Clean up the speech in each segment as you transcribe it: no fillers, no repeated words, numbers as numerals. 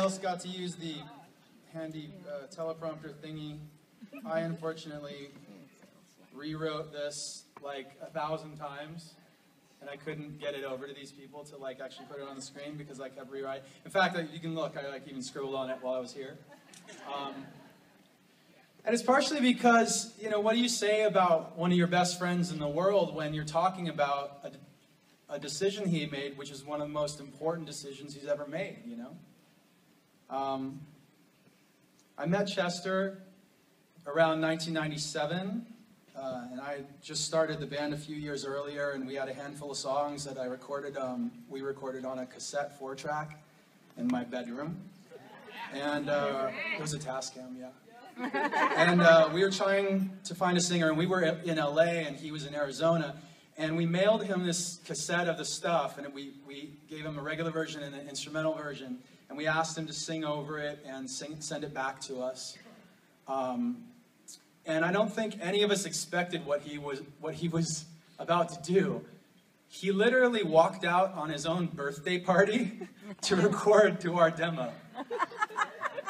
else got to use the handy teleprompter thingy. I unfortunately rewrote this like 1,000 times, and I couldn't get it over to these people to like actually put it on the screen because I kept rewriting. In fact, you can look, I like even scribbled on it while I was here. And it's partially because, you know, what do you say about one of your best friends in the world when you're talking about a decision he made, which is one of the most important decisions he's ever made, you know? I met Chester around 1997, and I just started the band a few years earlier, and we had a handful of songs that we recorded on a cassette 4-track in my bedroom. And it was a Tascam, yeah. And we were trying to find a singer, and we were in LA, and he was in Arizona, and we mailed him this cassette of the stuff, and we gave him a regular version and an instrumental version, and we asked him to sing over it and send it back to us. And I don't think any of us expected what he was about to do. He literally walked out on his own birthday party to record to our demo.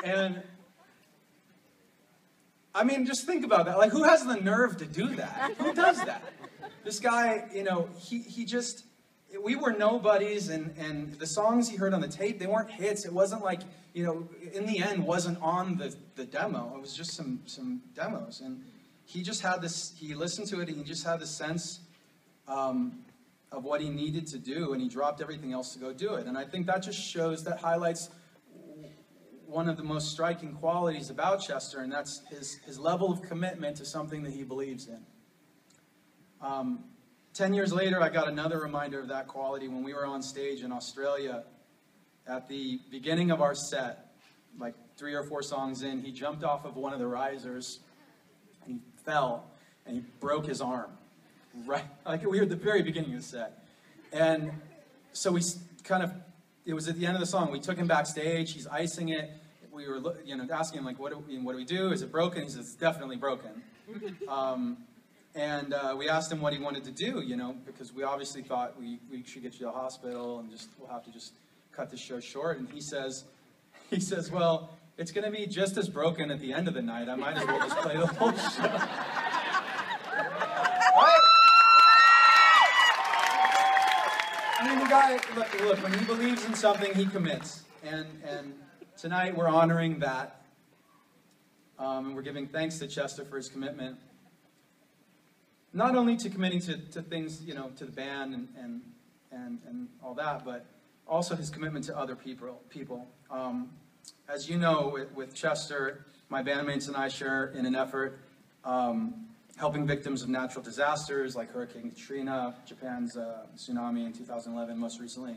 And I mean, just think about that. Like, who has the nerve to do that? Who does that? This guy, you know, we were nobodies, and the songs he heard on the tape, they weren't hits. It wasn't like, you know, in the end, wasn't on the demo. It was just some demos. And he just had this, he listened to it, and he just had the sense of what he needed to do, and he dropped everything else to go do it. And I think that just shows, that highlights one of the most striking qualities about Chester, and that's his level of commitment to something that he believes in. 10 years later, I got another reminder of that quality when we were on stage in Australia. At the beginning of our set, like 3 or 4 songs in, he jumped off of one of the risers, and he fell, and he broke his arm. Right, like we were at the very beginning of the set. And so we kind of, it was at the end of the song, we took him backstage, he's icing it, we were, you know, asking him, like, what do we do? Is it broken? He says, it's definitely broken. And we asked him what he wanted to do, you know, because we obviously thought we should get you to the hospital and we'll have to just cut this show short. And he says, well, it's going to be just as broken at the end of the night. I might as well just play the whole show. I mean, the guy, look, when he believes in something, he commits. And tonight we're honoring that. And we're giving thanks to Chester for his commitment. Not only to committing to things, you know, to the band and all that, but also his commitment to other people. As you know, with Chester, my bandmates and I share in an effort helping victims of natural disasters like Hurricane Katrina, Japan's tsunami in 2011, most recently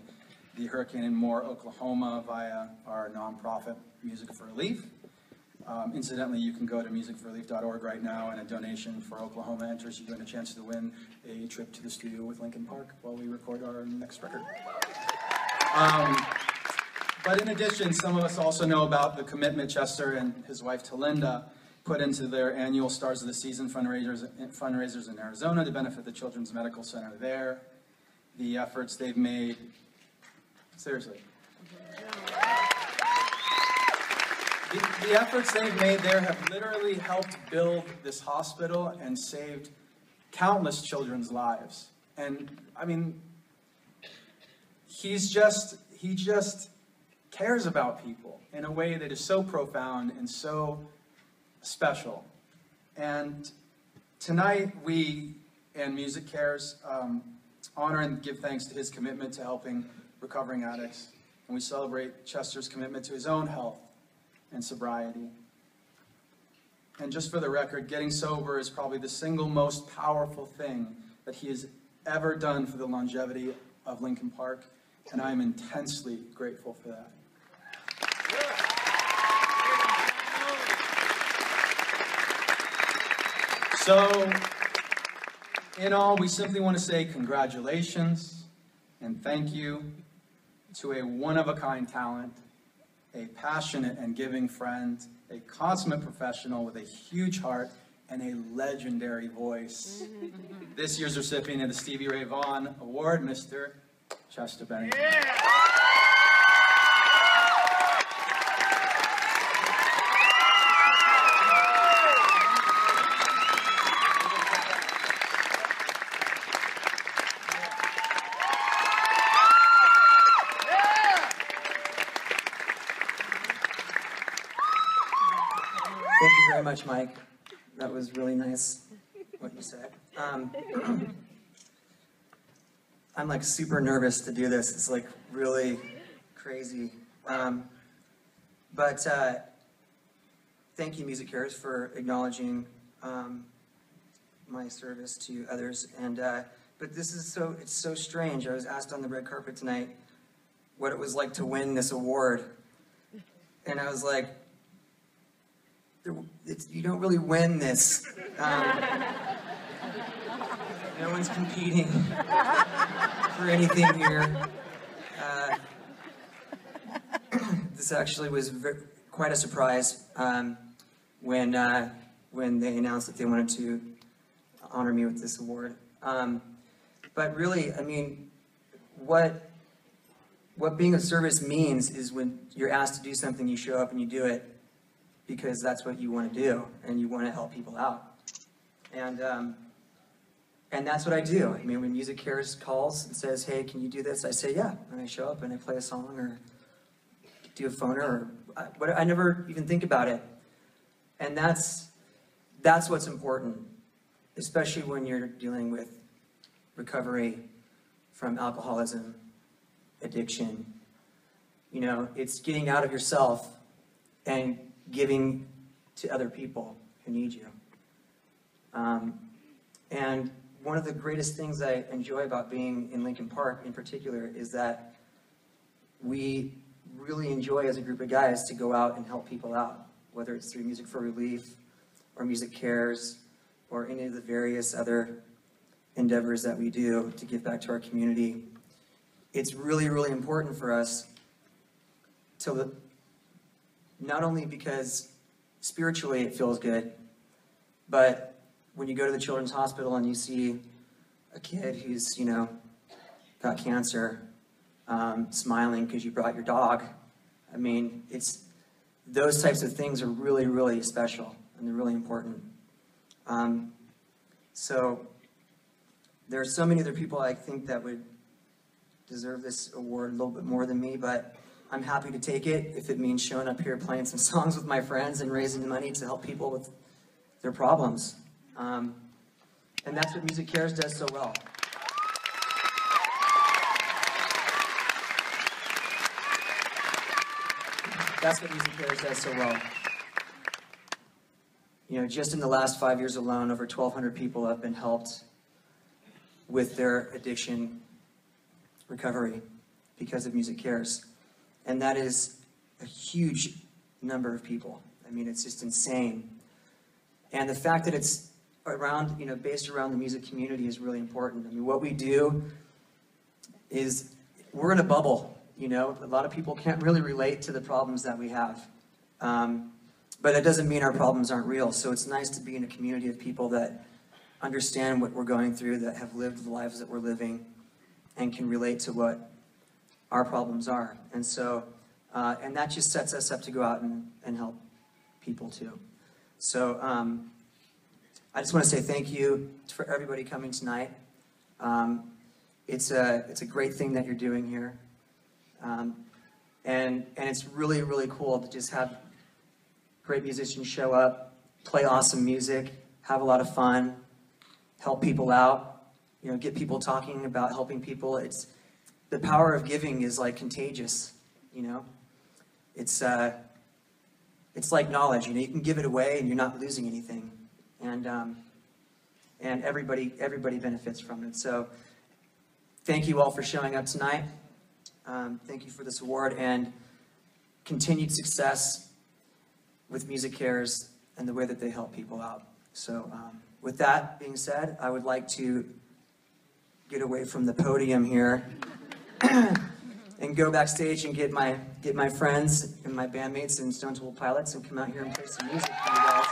the hurricane in Moore, Oklahoma, via our nonprofit Music for Relief. Incidentally, you can go to musicforrelief.org right now, and a donation for Oklahoma enters you in a chance to win a trip to the studio with Linkin Park while we record our next record. But in addition, some of us also know about the commitment Chester and his wife Talinda put into their annual Stars of the Season fundraisers in Arizona to benefit the Children's Medical Center there. The efforts they've made, seriously. The efforts they've made there have literally helped build this hospital and saved countless children's lives. And I mean, he just cares about people in a way that is so profound and so special. And tonight we and MusiCares honor and give thanks to his commitment to helping recovering addicts. And we celebrate Chester's commitment to his own health and sobriety. And just for the record, getting sober is probably the single most powerful thing that he has ever done for the longevity of Linkin Park, and I am intensely grateful for that. So, in all, we simply want to say congratulations and thank you to a one-of-a-kind talent, a passionate and giving friend, a consummate professional with a huge heart, and a legendary voice. This year's recipient of the Stevie Ray Vaughan Award, Mr. Chester Bennington. Yeah. very much, Mike. That was really nice, what you said. I'm like super nervous to do this. It's like really crazy. But thank you, MusiCares, for acknowledging my service to others. And but this is it's so strange. I was asked on the red carpet tonight what it was like to win this award, and I was like, you don't really win this. No one's competing for anything here. This actually was quite a surprise when they announced that they wanted to honor me with this award. But really, I mean, what being of service means is when you're asked to do something, you show up and you do it because that's what you want to do, and you want to help people out. And that's what I do. I mean, when MusiCares calls and says, hey, can you do this? I say, yeah. And I show up and I play a song or do a phoner or I never even think about it. And that's what's important, especially when you're dealing with recovery from alcoholism, addiction. You know, it's getting out of yourself and giving to other people who need you. And one of the greatest things I enjoy about being in Linkin Park in particular is that we really enjoy as a group of guys to go out and help people out, whether it's through Music for Relief or MusiCares or any of the various other endeavors that we do to give back to our community. It's really, really important for us to, not only because spiritually it feels good, but when you go to the children's hospital and you see a kid who's, you know, got cancer, smiling because you brought your dog, I mean, those types of things are really, really special and they're really important. So there are so many other people I think that would deserve this award a little bit more than me, but I'm happy to take it if it means showing up here playing some songs with my friends and raising money to help people with their problems. And that's what MusiCares does so well. That's what MusiCares does so well. You know, just in the last 5 years alone, over 1,200 people have been helped with their addiction recovery because of MusiCares. And that is a huge number of people. I mean, it's just insane. And the fact that it's around, you know, based around the music community is really important. I mean, what we do is we're in a bubble, you know. A lot of people can't really relate to the problems that we have. But it doesn't mean our problems aren't real. So it's nice to be in a community of people that understand what we're going through, that have lived the lives that we're living, and can relate to what our problems are. And so, and that just sets us up to go out and help people too. So I just want to say thank you for everybody coming tonight. It's a great thing that you're doing here. And it's really, really cool to just have great musicians show up, play awesome music, have a lot of fun, help people out, you know, get people talking about helping people. The power of giving is like contagious, you know. It's like knowledge, you know, you can give it away and you're not losing anything. And everybody benefits from it. So thank you all for showing up tonight. Thank you for this award and continued success with MusiCares and the way that they help people out. So with that being said, I would like to get away from the podium here and go backstage and get my friends and my bandmates and Stone Temple Pilots and come out here and play some music for you guys.